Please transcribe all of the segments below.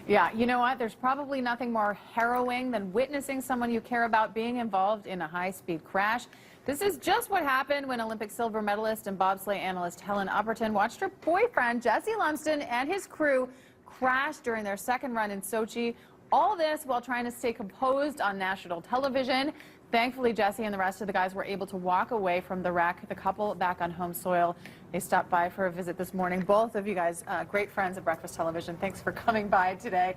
Yeah, you know what? There's probably nothing more harrowing than witnessing someone you care about being involved in a high-speed crash. This is just what happened when Olympic silver medalist and bobsleigh analyst Helen Upperton watched her boyfriend, Jesse Lumsden, and his crew crash during their second run in Sochi. All this while trying to stay composed on national television. Thankfully, Jesse and the rest of the guys were able to walk away from the wreck. The couple back on home soil. They stopped by for a visit this morning. Both of you guys, great friends of Breakfast Television. Thanks for coming by today.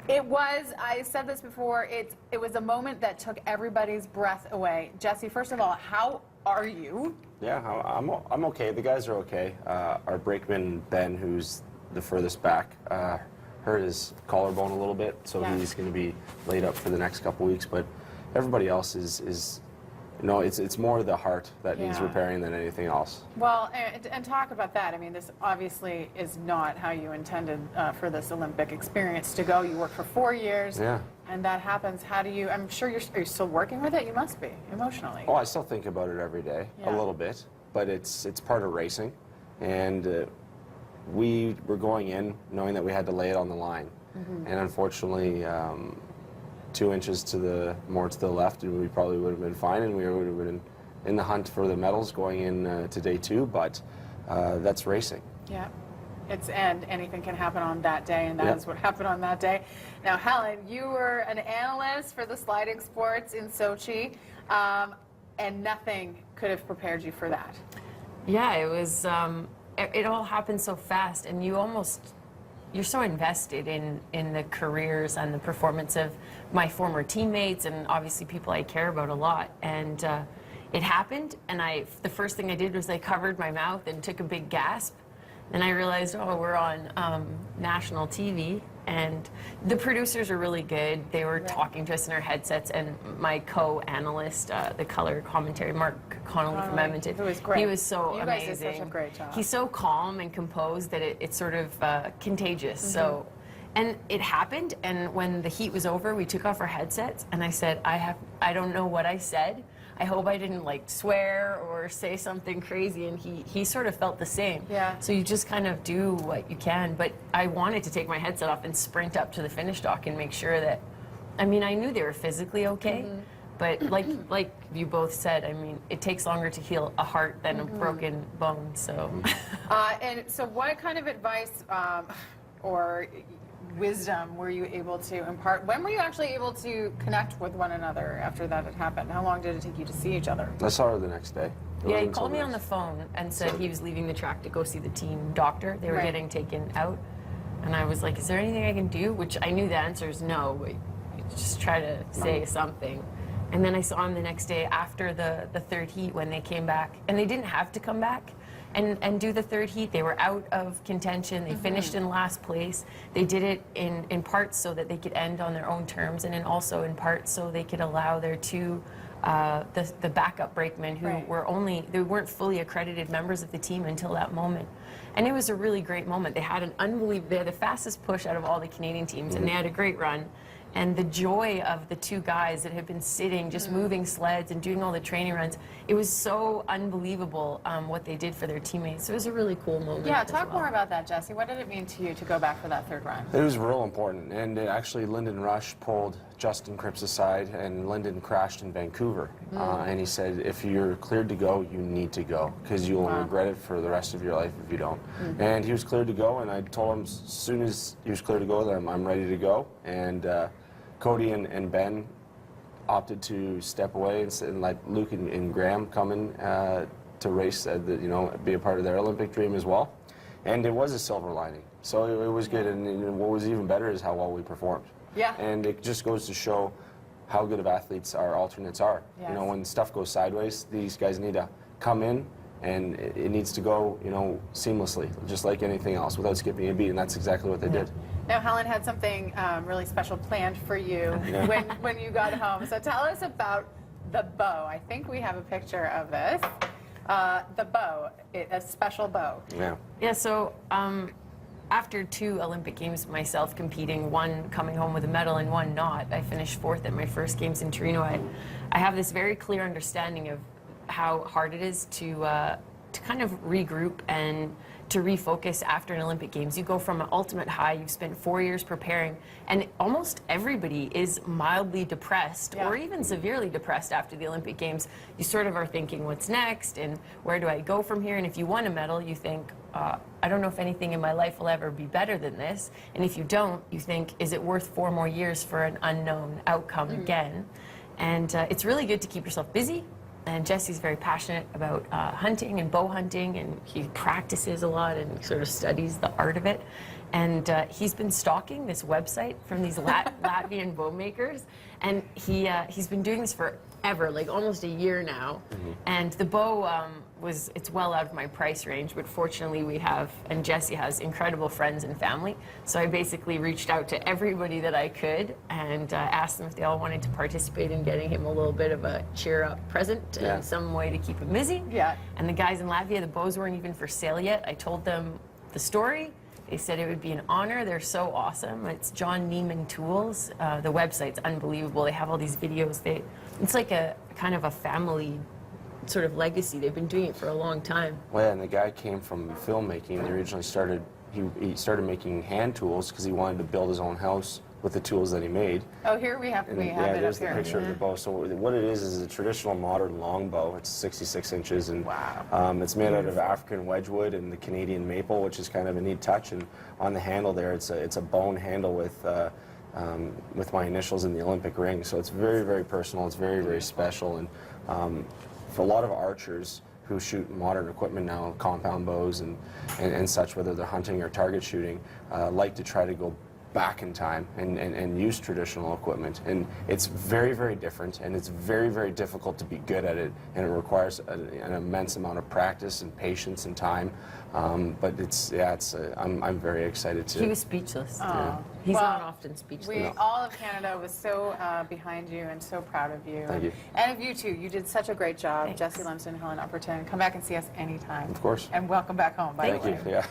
It was, I said this before, it was a moment that took everybody's breath away. Jesse, first of all, how are you? Yeah, I'm okay. The guys are okay. Our brakeman, Ben, who's the furthest back, hurt his collarbone a little bit, so he's going to be laid up for the next couple weeks. But everybody else is you know, it's more the heart that needs repairing than anything else. Well, and talk about that. I mean, this obviously is not how you intended for this Olympic experience to go. You worked for 4 years, and that happens. How do you, I'm sure are you still working with it? You must be, emotionally. Oh, I still think about it every day, a little bit, but it's part of racing, and we were going in knowing that we had to lay it on the line, and unfortunately, 2 inches more to the left, and we probably would have been fine, and we would have been in the hunt for the medals going in to day 2. But that's racing. Yeah, and anything can happen on that day, and that is what happened on that day. Now, Helen, you were an analyst for the sliding sports in Sochi, and nothing could have prepared you for that. Yeah, it was. It all happened so fast, and you're so invested in the careers and the performance of my former teammates and obviously people I care about a lot. And it happened, and the first thing I did was I covered my mouth and took a big gasp. And I realized, oh, we're on national TV. And the producers are really good. They were talking to us in our headsets, and my co-analyst, the color commentary, Mark Connolly from Edmonton, who was great. He was so amazing. You guys did such a great job. He's so calm and composed that it's sort of contagious. So, and it happened. And when the heat was over, we took off our headsets, and I said, I don't know what I said. I hope I didn't like swear or say something crazy, and he sort of felt the same. Yeah. So you just kind of do what you can. But I wanted to take my headset off and sprint up to the finish dock and make sure that, I mean, I knew they were physically okay, but like you both said, I mean, it takes longer to heal a heart than a broken bone. So. And so, what kind of advice or wisdom were you able to impart? When were you actually able to connect with one another after that had happened? How long did it take you to see each other? I saw her the next day. Yeah, he called me on the phone and said he was leaving the track to go see the team doctor. They were getting taken out. And I was like, is there anything I can do? Which I knew the answer is no, but you just try to say something. And then I saw him the next day after the third heat when they came back. And they didn't have to come back and do the third heat. They were out of contention. They finished in last place. They did it in parts so that they could end on their own terms, and then also in parts so they could allow their two the backup brakemen who they weren't fully accredited members of the team until that moment. And it was a really great moment. They had they had the fastest push out of all the Canadian teams, and they had a great run. And the joy of the two guys that had been sitting, just moving sleds and doing all the training runs, it was so unbelievable what they did for their teammates. So it was a really cool moment. Yeah, talk more about that, Jesse. What did it mean to you to go back for that third run? It was real important, and actually Lyndon Rush pulled Justin Cripps aside, and Lyndon crashed in Vancouver. And he said, if you're cleared to go, you need to go, because you will regret it for the rest of your life if you don't. And he was cleared to go, and I told him as soon as he was cleared to go that I'm ready to go. And Cody and Ben opted to step away and let Luke and Graham come in to race, you know, be a part of their Olympic dream as well. And it was a silver lining. So it was good, and what was even better is how well we performed. Yeah. And it just goes to show how good of athletes our alternates are. Yes. You know, when stuff goes sideways, these guys need to come in, and it needs to go, you know, seamlessly, just like anything else, without skipping a beat, and that's exactly what they did. Now, Helen had something really special planned for you when you got home. So tell us about the bow. I think we have a picture of this. The bow, a special bow. Yeah. Yeah, so after 2 Olympic Games myself competing, one coming home with a medal and one not, I finished 4th at my first Games in Torino. I have this very clear understanding of how hard it is to kind of regroup and to refocus after an Olympic Games. You go from an ultimate high, you've spent 4 years preparing, and almost everybody is mildly depressed or even severely depressed after the Olympic Games. You sort of are thinking, what's next, and where do I go from here? And if you won a medal, you think, I don't know if anything in my life will ever be better than this. And if you don't, you think, is it worth 4 more years for an unknown outcome again? And it's really good to keep yourself busy. And Jesse's very passionate about hunting and bow hunting, and he practices a lot and sort of studies the art of it. And he's been stalking this website from these Latvian bow makers, and he's been doing this forever, like almost a year now. And the bow it's well out of my price range, but fortunately we have, and Jesse has incredible friends and family. So I basically reached out to everybody that I could and asked them if they all wanted to participate in getting him a little bit of a cheer up present and some way to keep him busy. Yeah. And the guys in Latvia, the bows weren't even for sale yet. I told them the story. They said it would be an honor. They're so awesome. It's John Neiman Tools. The website's unbelievable. They have all these videos. It's like a kind of a family sort of legacy. They've been doing it for a long time. Well, yeah, and the guy came from filmmaking. They originally started, he started making hand tools because he wanted to build his own house with the tools that he made. Oh, here we have And it up there's the here. picture of the bow. So what it is a traditional modern longbow. It's 66 inches, and it's made out of African wedgewood and the Canadian maple, which is kind of a neat touch. And on the handle there, it's a bone handle with my initials in the Olympic ring. So it's very, very personal. It's very, very special. And for a lot of archers who shoot modern equipment now, compound bows and such, whether they're hunting or target shooting, like to try to go back in time and use traditional equipment. And it's very, very different, and it's very, very difficult to be good at it, and it requires an immense amount of practice and patience and time. But I'm very excited to. He was speechless. He's Well, not often speechless. All of Canada was so behind you and so proud of you. Thank you. And of you too. You did such a great job. Thanks. Jesse Lumsden, Helen Upperton. Come back and see us anytime. Of course. And welcome back home, by the way. Thank you. Yeah.